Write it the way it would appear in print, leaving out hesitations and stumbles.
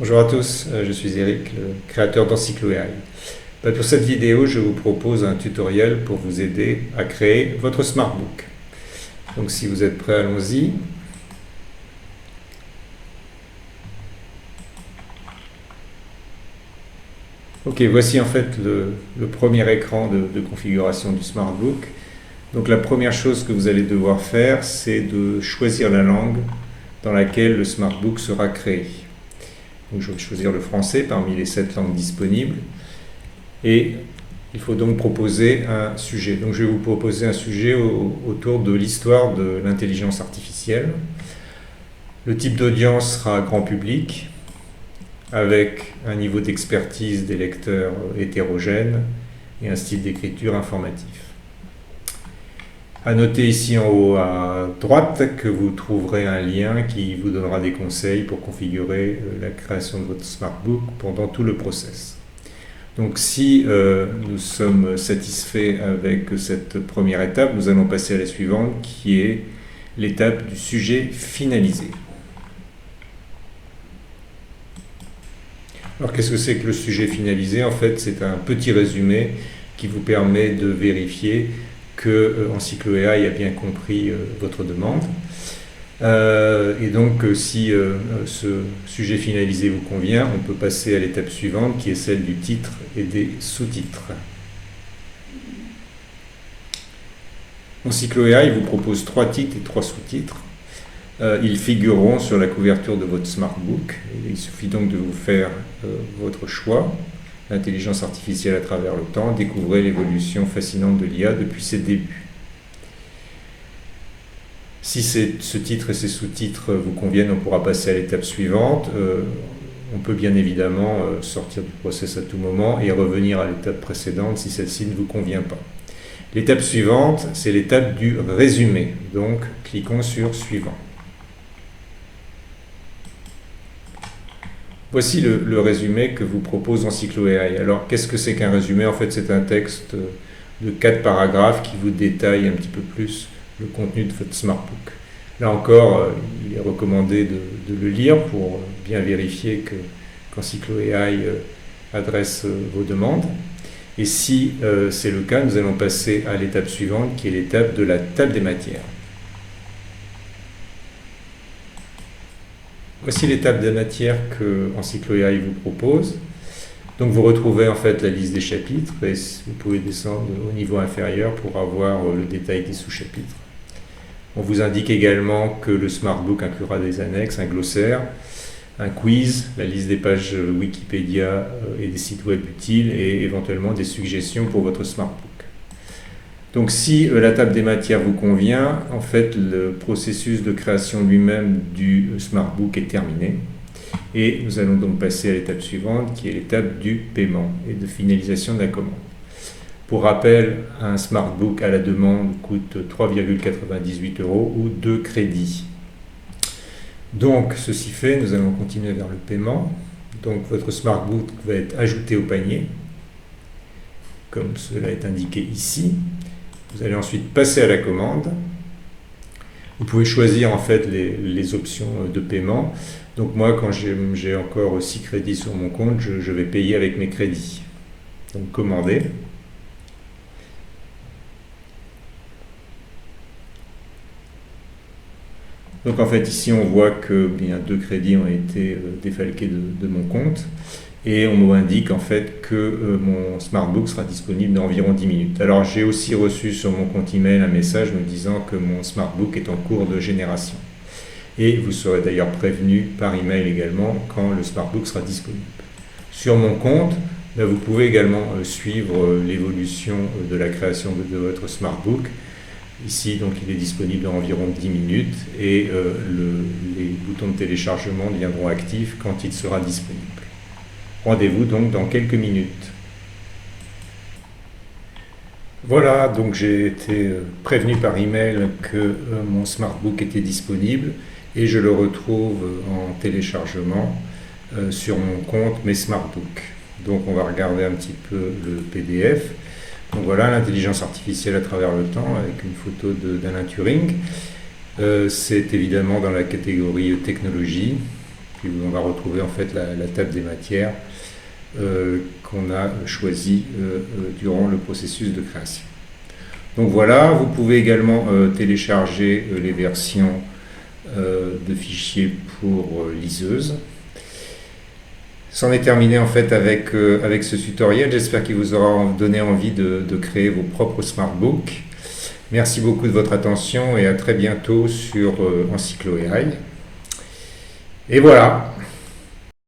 Bonjour à tous, je suis Eric, le créateur d'Encyclo.ai. Pour cette vidéo, je vous propose un tutoriel pour vous aider à créer votre Smartbook. Donc si vous êtes prêts, allons-y. Ok, voici en fait le premier écran de configuration du Smartbook. Donc la première chose que vous allez devoir faire, c'est de choisir la langue dans laquelle le Smartbook sera créé. Donc je vais choisir le français parmi les 7 langues disponibles. Et il faut donc proposer un sujet. Donc je vais vous proposer un sujet autour de l'histoire de l'intelligence artificielle. Le type d'audience sera grand public, avec un niveau d'expertise des lecteurs hétérogène et un style d'écriture informatif. À noter ici en haut à droite que vous trouverez un lien qui vous donnera des conseils pour configurer la création de votre Smartbook pendant tout le process. Donc si nous sommes satisfaits avec cette première étape, nous allons passer à la suivante qui est l'étape du sujet finalisé. Alors qu'est-ce que c'est que le sujet finalisé? En fait, c'est un petit résumé qui vous permet de vérifier que Encyclo.ai a bien compris votre demande. Et donc si ce sujet finalisé vous convient, on peut passer à l'étape suivante qui est celle du titre et des sous-titres. Encyclo.ai vous propose 3 titres et 3 sous-titres. Ils figureront sur la couverture de votre Smartbook. Il suffit donc de vous faire votre choix. L'intelligence artificielle à travers le temps, découvrez l'évolution fascinante de l'IA depuis ses débuts. Si ce titre et ces sous-titres vous conviennent, on pourra passer à l'étape suivante. On peut bien évidemment sortir du process à tout moment et revenir à l'étape précédente si celle-ci ne vous convient pas. L'étape suivante, c'est l'étape du résumé. Donc, cliquons sur Suivant. Voici le résumé que vous propose Encyclo.ai. Alors, qu'est-ce que c'est qu'un résumé? En fait, c'est un texte de 4 paragraphes qui vous détaille un petit peu plus le contenu de votre Smartbook. Là encore, il est recommandé de le lire pour bien vérifier qu'Encyclo.ai adresse vos demandes. Et si c'est le cas, nous allons passer à l'étape suivante qui est l'étape de la table des matières. Voici l'étape des matières que Encyclo.ai vous propose. Donc vous retrouvez en fait la liste des chapitres et vous pouvez descendre au niveau inférieur pour avoir le détail des sous-chapitres. On vous indique également que le Smartbook inclura des annexes, un glossaire, un quiz, la liste des pages Wikipédia et des sites web utiles et éventuellement des suggestions pour votre Smartbook. Donc si la table des matières vous convient, en fait le processus de création lui-même du Smartbook est terminé. Et nous allons donc passer à l'étape suivante qui est l'étape du paiement et de finalisation de la commande. Pour rappel, un Smartbook à la demande coûte 3,98 € ou 2 crédits. Donc ceci fait, nous allons continuer vers le paiement. Donc votre Smartbook va être ajouté au panier, comme cela est indiqué ici. Vous allez ensuite passer à la commande. Vous pouvez choisir en fait les options de paiement. Donc moi, quand j'ai encore 6 crédits sur mon compte, je vais payer avec mes crédits. Donc commander. Donc en fait ici on voit que bien 2 crédits ont été défalqués de mon compte et on m'indique en fait que mon Smartbook sera disponible dans environ 10 minutes. Alors j'ai aussi reçu sur mon compte email un message me disant que mon Smartbook est en cours de génération. Et vous serez d'ailleurs prévenu par email également quand le Smartbook sera disponible. Sur mon compte, là, vous pouvez également suivre l'évolution de la création de votre Smartbook. Ici, donc, il est disponible dans environ 10 minutes et les boutons de téléchargement deviendront actifs quand il sera disponible. Rendez-vous donc dans quelques minutes. Voilà, donc j'ai été prévenu par email que mon Smartbook était disponible et je le retrouve en téléchargement sur mon compte Mes Smartbook. Donc on va regarder un petit peu le PDF. Donc voilà, l'intelligence artificielle à travers le temps avec une photo d'Alan Turing. C'est évidemment dans la catégorie technologie. puis on va retrouver en fait la table des matières qu'on a choisie durant le processus de création. Donc voilà, vous pouvez également télécharger les versions de fichiers pour liseuse. C'en est terminé en fait avec ce tutoriel. J'espère qu'il vous aura donné envie de créer vos propres SmartBooks. Merci beaucoup de votre attention et à très bientôt sur EncycloAI. Et voilà.